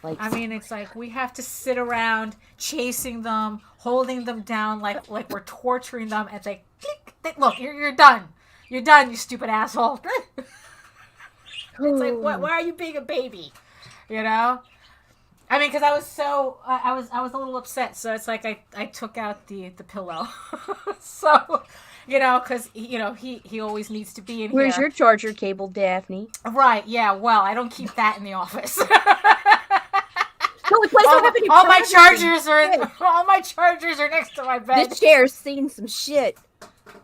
Like, I mean, it's like we have to sit around chasing them, holding them down like we're torturing them, and say, "Look, you're done. You're done, you stupid asshole." It's like, why are you being a baby? I mean, because I was I was a little upset, so it's like I took out the pillow, so. Because he always needs to be in here. Where's your charger cable, Daphne? Right, yeah. Well, I don't keep that in the office. All my chargers are next to my bed. This chair's seen some shit.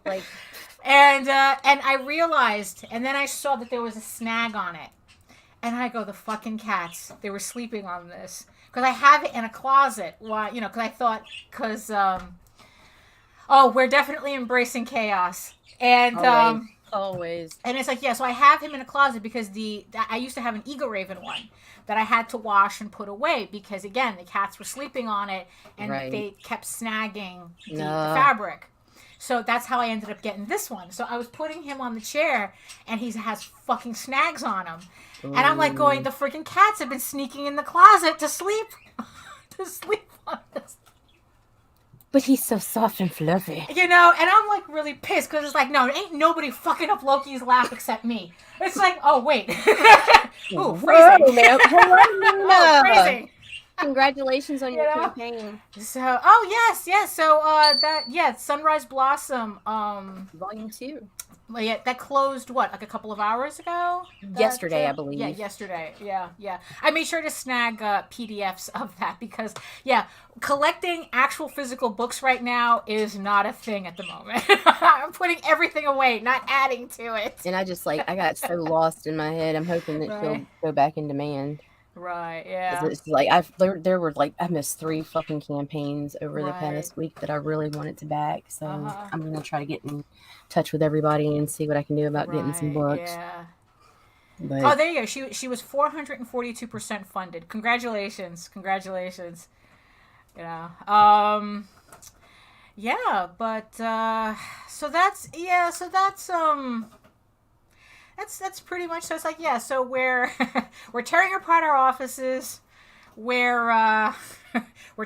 Like, and I realized, and then I saw that there was a snag on it, and I go, the fucking cats. They were sleeping on this because I have it in a closet. Why? Because I thought we're definitely embracing chaos. And always. And it's like, so I have him in a closet because I used to have an Eagle Raven one that I had to wash and put away because, again, the cats were sleeping on it and they kept snagging the fabric. So that's how I ended up getting this one. So I was putting him on the chair, and he has fucking snags on him. And I'm like going, the freaking cats have been sneaking in the closet to sleep. To sleep on this. But he's so soft and fluffy. You know, and I'm like really pissed because it's like, no, ain't nobody fucking up Loki's lap except me. It's like, oh, wait. Ooh, phrasing. Whoa, man. Oh, phrasing. Congratulations on your campaign. So, yes. So, Sunrise Blossom, Volume 2. Well, yeah, that closed, what, like a couple of hours ago? Yesterday, I believe. Yeah, yesterday. Yeah. I made sure to snag PDFs of that because, collecting actual physical books right now is not a thing at the moment. I'm putting everything away, not adding to it. And I got so lost in my head. I'm hoping that she'll go back in demand. Right, yeah. It's like there were like I missed 3 fucking campaigns over the past week that I really wanted to back. So I'm gonna try to get in touch with everybody and see what I can do about getting some books. Yeah. But, there you go. She was 442% funded. Congratulations. You know. That's pretty much, so it's like, so we're tearing apart our offices, we're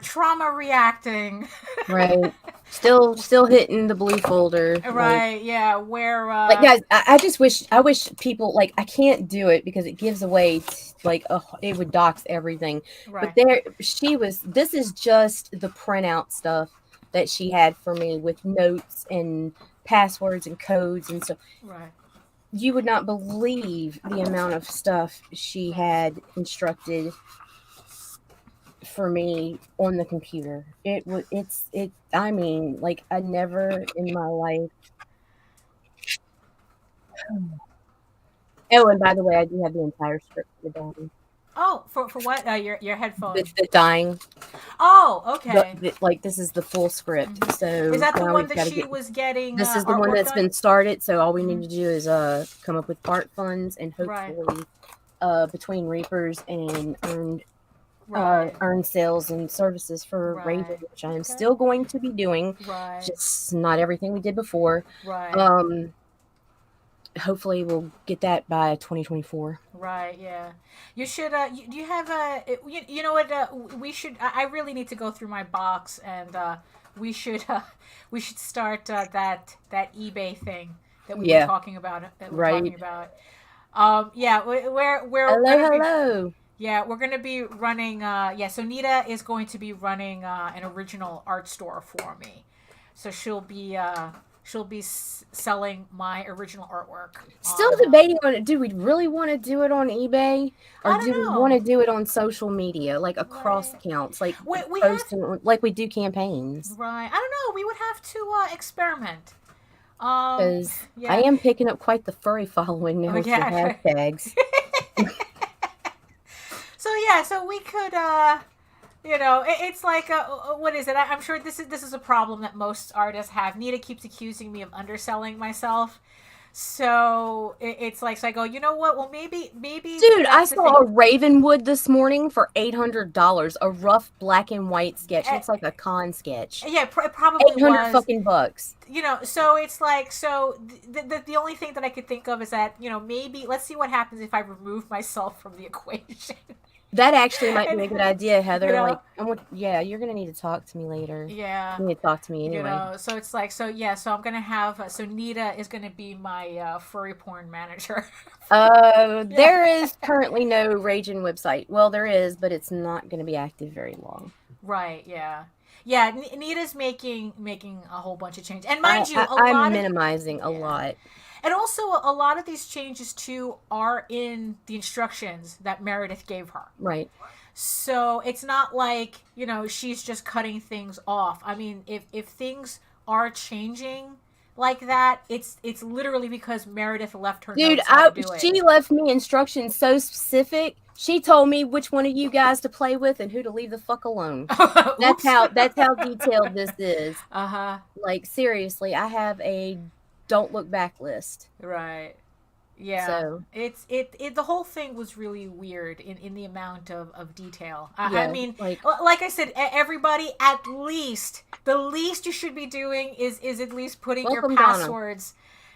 trauma reacting. Right. Still hitting the blue folder. Right, we're like, guys, I wish people, like, I can't do it because it gives away it would dox everything. Right. But this is just the printout stuff that she had for me with notes and passwords and codes and stuff. Right. You would not believe the amount of stuff she had instructed for me on the computer. I mean, like, I never in my life. Oh, and by the way, I do have the entire script for the dying. Oh, for what? Your headphones. The dying. Oh, okay. This is the full script. So is that the one that she was getting? This is the one that's been started. So all we need to do is come up with art funds and hopefully between Reapers and earn sales and services for Ragin, which I am still going to be doing. Right. Just not everything we did before. Right. Hopefully we'll get that by 2024. Right, yeah. You should, do you have you know what, we should, I really need to go through my box and, we should start, that eBay thing that we were talking about, we're hello. Yeah, we're going to be running, so Nita is going to be running, an original art store for me. So she'll be selling my original artwork. Still debating on it. Do we really want to do it on eBay, or do we want to do it on social media, like across accounts, like like we do campaigns? Right. I don't know. We would have to experiment. Because I am picking up quite the furry following now with the hashtags. So we could. It's like, what is it? I'm sure this is a problem that most artists have. Nita keeps accusing me of underselling myself. So it's like, so I go, you know what? Well, maybe. Dude, I saw a Ravenwood this morning for $800. A rough black and white sketch. It's like a con sketch. Yeah, it probably $800 fucking bucks. So it's like, the only thing that I could think of is that, maybe let's see what happens if I remove myself from the equation. That actually might be a good idea, Heather. You're gonna need to talk to me later. Yeah, you need to talk to me anyway. So it's like, so I'm gonna have. So Nita is gonna be my furry porn manager. There is currently no Ragin website. Well, there is, but it's not gonna be active very long. Right. Yeah. Yeah. Nita's making a whole bunch of changes, and mind you, I'm minimizing a lot. And also, a lot of these changes, too, are in the instructions that Meredith gave her. Right. So it's not like, she's just cutting things off. I mean, if things are changing like that, it's literally because Meredith left her notes how to do it. She left me instructions so specific. She told me which one of you guys to play with and who to leave the fuck alone. That's how detailed this is. Uh-huh. Like, seriously, I have a don't look back list. Right. Yeah, So it the whole thing was really weird in the amount of detail. yeah, I mean, like I said, everybody, at least the least you should be doing is at least putting your welcome, passwords.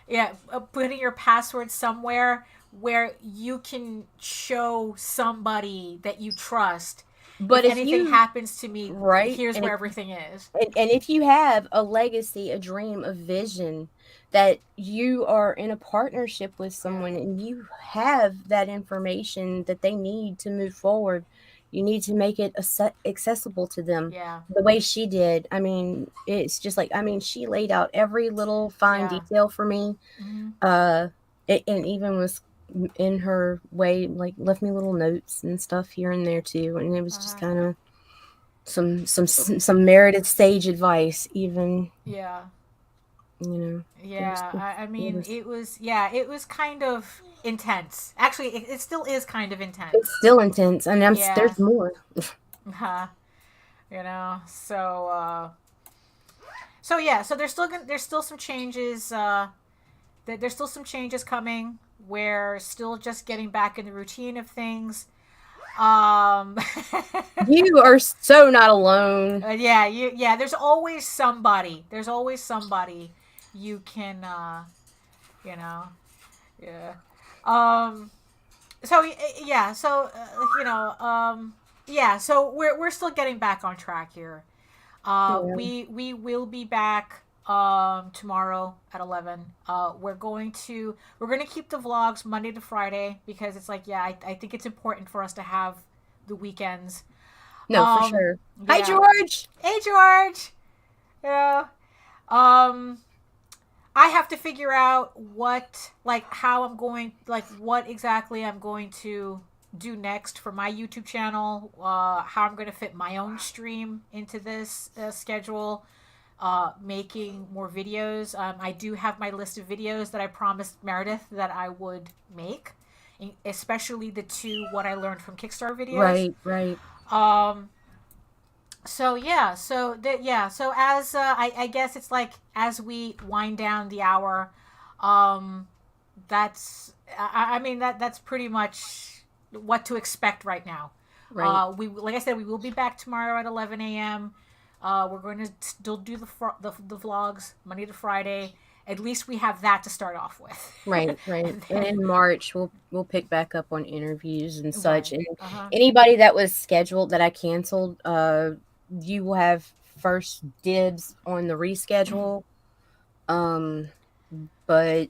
Yeah, putting your passwords somewhere where you can show somebody that you trust. But if if anything you happens to me, right, here's and where if, everything is. and if you have a legacy, a dream, a vision that you are in a partnership with someone and you have that information that they need to move forward, you need to make it accessible to them. Yeah. The way she did. I mean, it's just like, I mean, she laid out every little fine detail for me. And even was in her way, like left me little notes and stuff here and there too. And it was just kind of some Meredith sage advice, even. Yeah. You know. Yeah, I mean, it was kind of intense. Actually, it still is kind of intense. It's still intense, and there's more. You know, so there's still some changes. There's still some changes coming. We're still just getting back in the routine of things. You are so not alone. There's always somebody. You can, So we're still getting back on track here. We will be back tomorrow at 11. We're going to keep the vlogs Monday to Friday because it's like, I think it's important for us to have the weekends. No, for sure. Hi, George. Hey, George. Yeah. I have to figure out what exactly I'm going to do next for my YouTube channel, how I'm going to fit my own stream into this schedule, making more videos. I do have my list of videos that I promised Meredith that I would make, especially the 2 what I learned from Kickstarter videos. Right. So as I guess it's like as we wind down the hour, that's pretty much what to expect right now. Right. Like I said, we will be back tomorrow at 11 a.m. We're going to still do the vlogs Monday to Friday. At least we have that to start off with. Right. And in March we'll pick back up on interviews and such. Right. And anybody that was scheduled that I canceled, you will have first dibs on the reschedule. But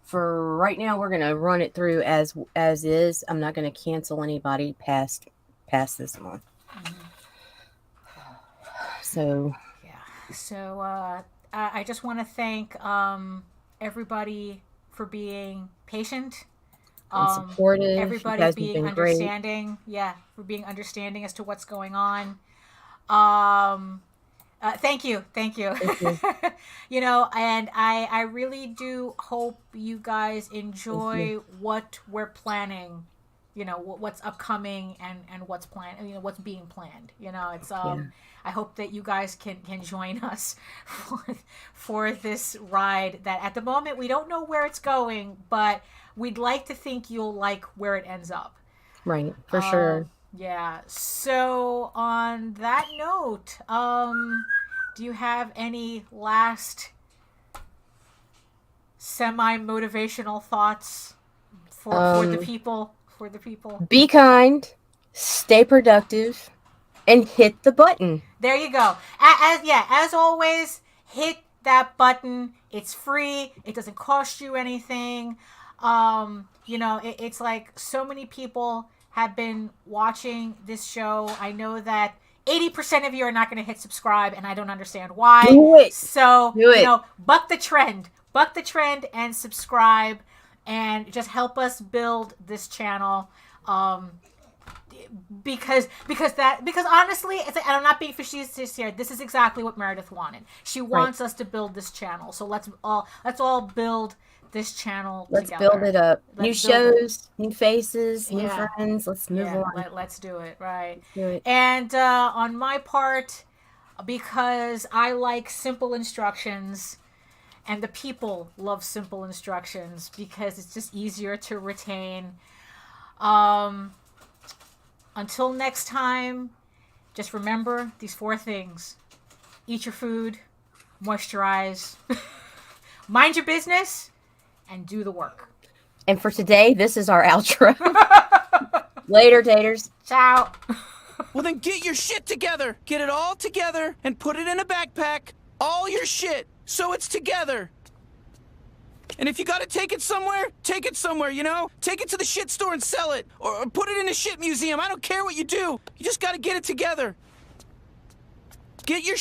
for right now, we're gonna run it through as is. I'm not gonna cancel anybody past this month. So I just want to thank everybody for being patient, and supportive. Everybody being understanding. Great. For being understanding as to what's going on. Thank you. You know, and I really do hope you guys enjoy what we're planning, you know, what's upcoming and what's planned, you know, what's being planned. You know, it's I hope that you guys can join us for this ride that at the moment we don't know where it's going, but we'd like to think you'll like where it ends up. Right, for sure. Yeah. So on that note, do you have any last semi-motivational thoughts for the people? Be kind, stay productive, and hit the button. There you go. As always, hit that button. It's free. It doesn't cost you anything. You know, it's like so many people have been watching this show. I know that 80% of you are not going to hit subscribe, and I don't understand why. Do it. So, you know, buck the trend and subscribe and just help us build this channel. Because honestly, it's like, and I'm not being facetious here. This is exactly what Meredith wanted. She wants us to build this channel. So let's all build this channel Let's together. build it up. New shows, new faces, new friends. Let's move on. Let's do it. Right. Let's do it. And on my part, because I like simple instructions, And the people love simple instructions because it's just easier to retain. Until next time, just remember these 4 things. Eat your food, moisturize, mind your business, and do the work. And for today, this is our outro. Later, daters. Ciao. Well, then get your shit together. Get it all together and put it in a backpack. All your shit, so it's together. And if you gotta take it somewhere, you know? Take it to the shit store and sell it. Or put it in a shit museum. I don't care what you do. You just gotta get it together. Get your